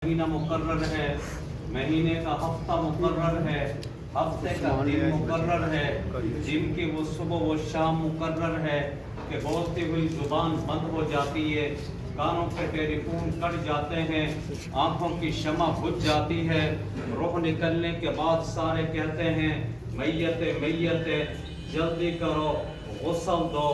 महीना मुकर्रर है, महीने का हफ्ता मुकर्रर है, हफ्ते का दिन मुकर्रर है, दिन की वो सुबह वो शाम मुकर्रर है कि बोलती हुई जुबान बंद हो जाती है, कानों के टेलीफोन कट जाते हैं, आंखों की शमा बुझ जाती है, रूह निकलने के बाद सारे कहते हैं मैयत मैयत, जल्दी करो, गुस्ल दो,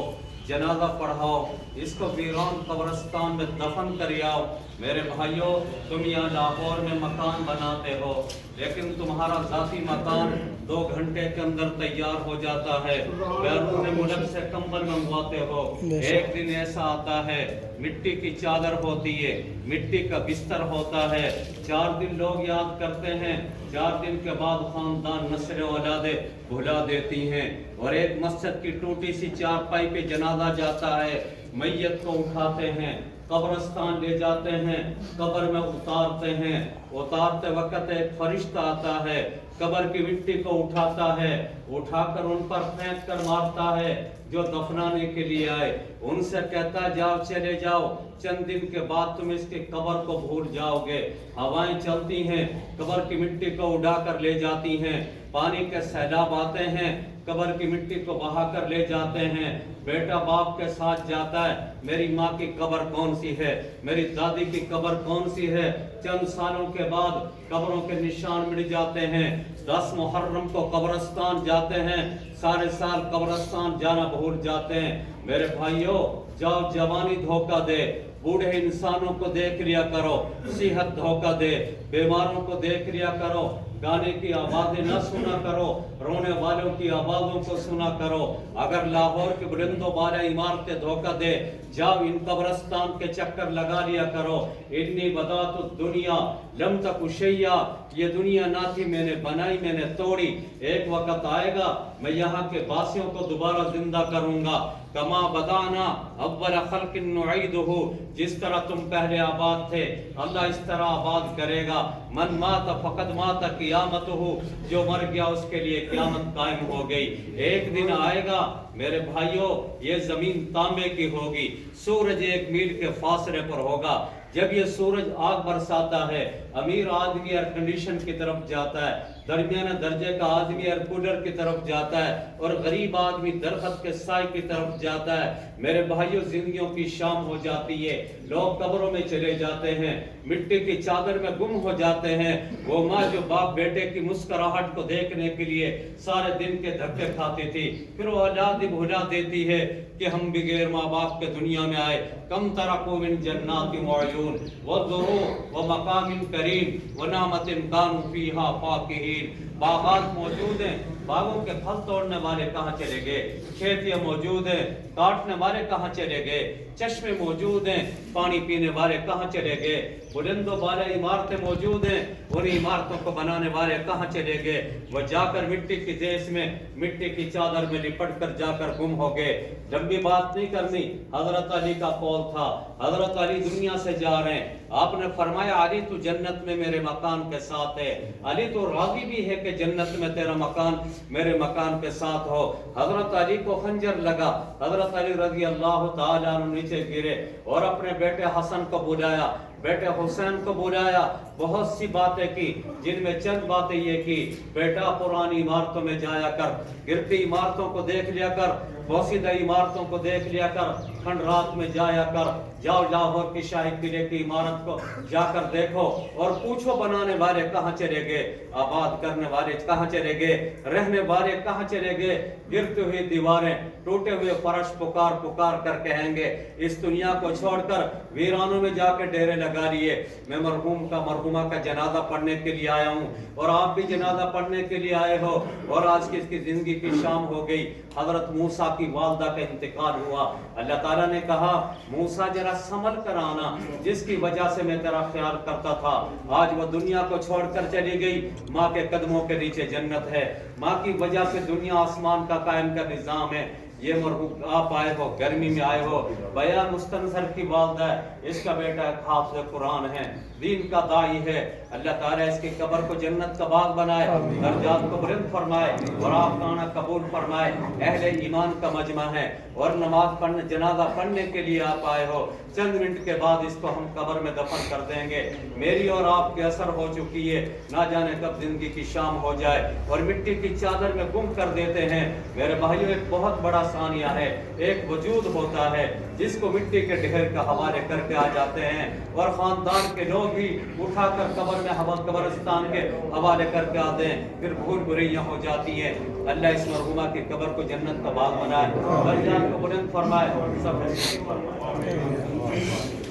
जनाजा पढ़ाओ, इसको वीरान कब्रिस्तान में दफन कर आओ। मेरे भाइयों, तुम यहाँ लाहौर में मकान बनाते हो, लेकिन तुम्हारा ज़ाती मकान 2 घंटे के अंदर तैयार हो जाता है। बैरून मुल्क से कंबल मंगवाते हो, एक दिन ऐसा आता है मिट्टी की चादर होती है, मिट्टी का बिस्तर होता है, 4 दिन लोग याद करते हैं, 4 दिन के बाद खानदान नस्ल औलादे भुला देती हैं, और एक मस्जिद की टूटी सी चारपाई पे जनाजा जाता है, मैयत को उठाते हैं, कब्रिस्तान ले जाते हैं, कब्र में उतारते हैं, उतारते वक्त एक फरिश्ता आता है, कब्र की मिट्टी को उठाता है, उठाकर उन पर फेंक कर मारता है जो दफनाने के लिए आए, उनसे कहता जाओ चले जाओ, चंद दिन के बाद तुम इसकी कब्र को भूल जाओगे। हवाएं चलती हैं, कब्र की मिट्टी को उड़ा कर ले जाती हैं, पानी के सैलाब आते हैं, कब्र की मिट्टी को बहा कर ले जाते हैं, बेटा बाप के साथ जाता है, मेरी माँ की कब्र कौन सी है, मेरी दादी की कब्र कौन सी है, चंद सालों के बाद कब्रों के निशान मिट जाते हैं, 10 मुहर्रम को कब्रिस्तान जाते हैं, सारे साल कब्रिस्तान जाना भूल जाते हैं। मेरे भाइयों, जाओ जवानी धोखा दे, बूढ़े इंसानों को देख लिया करो, सेहत धोखा दे, बीमारों को देख लिया करो, गाने की आवाज़ें न सुना करो, रोने वालों की आवाज़ों को सुना करो। अगर लाहौर के बुलंदो बाला इमारतें धोखा दे, जाओ इन कब्रिस्तान के चक्कर लगा लिया करो। इन्नी बदातु दुनिया लम तकु शैया, ये दुनिया ना थी, मैंने बनाई, मैंने तोड़ी, एक वक्त आएगा मैं यहाँ के बासियों को दोबारा जिंदा करूंगा। कमा बदाना अव्वल खल्किन नुईदुहु, जिस तरह तुम पहले आबाद थे अल्लाह इस तरह आबाद करेगा। मन मात फकद मात क़ियामतुहु, जो मर गया उसके लिए क़यामत कायम हो गई। एक दिन आएगा मेरे भाइयों, ये जमीन तांबे की होगी, सूरज 1 मील के फासले पर होगा। जब ये सूरज आग बरसाता है, अमीर आदमी एयर कंडीशन की तरफ जाता है, दरमियाना दर्जे का आदमी एयर कूलर की तरफ जाता है, और गरीब आदमी दरख्त के साए की तरफ जाता है। मेरे भाइयों, जिंदगियों की शाम हो जाती है, लोग कब्रों में चले जाते हैं, मिट्टी की चादर में गुम हो जाते हैं। वो माँ जो बाप बेटे की मुस्कुराहट को देखने के लिए सारे दिन के धक्के खाती थी, फिर वो औलाद ही भुला देती है कि हम बगैर माँ बाप के दुनिया में आए। कम तरकू मिन जन्नातिन व उयून व ज़ुरूर व मकामिन करीम व नामतिन कानू फीहा फाकिहीन। बागात मौजूद हैं, बागों के फल तोड़ने वाले कहाँ चले गए, खेतियाँ मौजूद हैं, काटने वाले कहाँ चले गए, चश्मे मौजूद हैं, पानी पीने वाले कहाँ चले गए, बुलंदो बाला इमारतें मौजूद हैं, उन इमारतों को बनाने वाले कहाँ चले गए। वह जाकर मिट्टी की देश में, मिट्टी की चादर में लिपट कर जाकर गुम हो गए। लंबी बात नहीं करनी, हजरत अली का कौल था, हजरत अली दुनिया से जा रहे हैं, आपने फरमाया अली तू जन्नत में मेरे मकान के साथ है, अली तो राजी भी है कि जन्नत में तेरा मकान मेरे मकान के साथ हो। हजरत अली को खंजर लगा, हजरत अली रज़ी अल्लाह ताला अन्हु नीचे गिरे और अपने बेटे हसन को बुलाया, बेटे हुसैन को बुलाया, बहुत सी बातें की, जिनमें चंद बातें ये की, बेटा पुरानी इमारतों में जाया कर, गिरती इमारतों को देख लिया कर, बोसीदा इमारतों को देख लिया कर, खंडरात में जाया कर, जाओ लाहौर की शाही किले की इमारत को जाकर देखो और पूछो बनाने वाले कहाँ चले गए, आबाद करने वाले कहाँ चले गए, रहने वाले कहाँ चले गए। गिरती हुई दीवारें, टूटे हुए फर्श पुकार पुकार कर कहेंगे इस दुनिया को छोड़कर वीरानों में जाकर डेरे लगा लिए। मैं मरहूम का मरहूमा का जनाजा पढ़ने के लिए आया हूँ, और आप भी जनाजा पढ़ने के लिए आए हो, और आज की इसकी जिंदगी की शाम हो गई। हजरत मूसा की वालदा का इंतकाल हुआ। अल्लाह ताला ने कहा मूसा जरा संभल कर आना, जिसकी वजह से मैं तेरा ख्याल करता था, आज वो दुनिया को छोड़कर चली गई। माँ के कदमों के नीचे जन्नत है, माँ की वजह से दुनिया आसमान का कायम का निजाम है। یہ مرحوم آپ آئے ہو گرمی میں آئے ہو بیا مستنصر کی والدہ اس کا بیٹا حافظ قرآن ہے دین کا داعی ہے اللہ تعالیٰ اس کی قبر کو جنت کا باغ بنائے درجات کو بلند فرمائے اور آپ کانا قبول فرمائے اہل ایمان کا مجمع ہے اور نماز پڑھنے جنازہ پڑھنے کے لیے آپ آئے ہو چند منٹ کے بعد اس کو ہم قبر میں دفن کر دیں گے میری اور آپ کے اثر ہو چکی ہے نہ جانے کب زندگی کی شام ہو جائے اور مٹی کی چادر میں گم کر دیتے ہیں میرے بھائیوں ایک بہت بڑا ثانیہ ہے ایک وجود ہوتا ہے جس کو مٹی کے ڈھیر کا حوالے کر کے آ جاتے ہیں اور خاندان کے لوگ بھی اٹھا کر قبر میں قبرستان کے حوالے کر کے آتے ہیں پھر بھول بھلیاں ہو جاتی ہیں اللہ اس مرحومہ کی قبر کو جنت کا باغ بنائے درجات کو بلند فرمائے سب نصیب فرمائے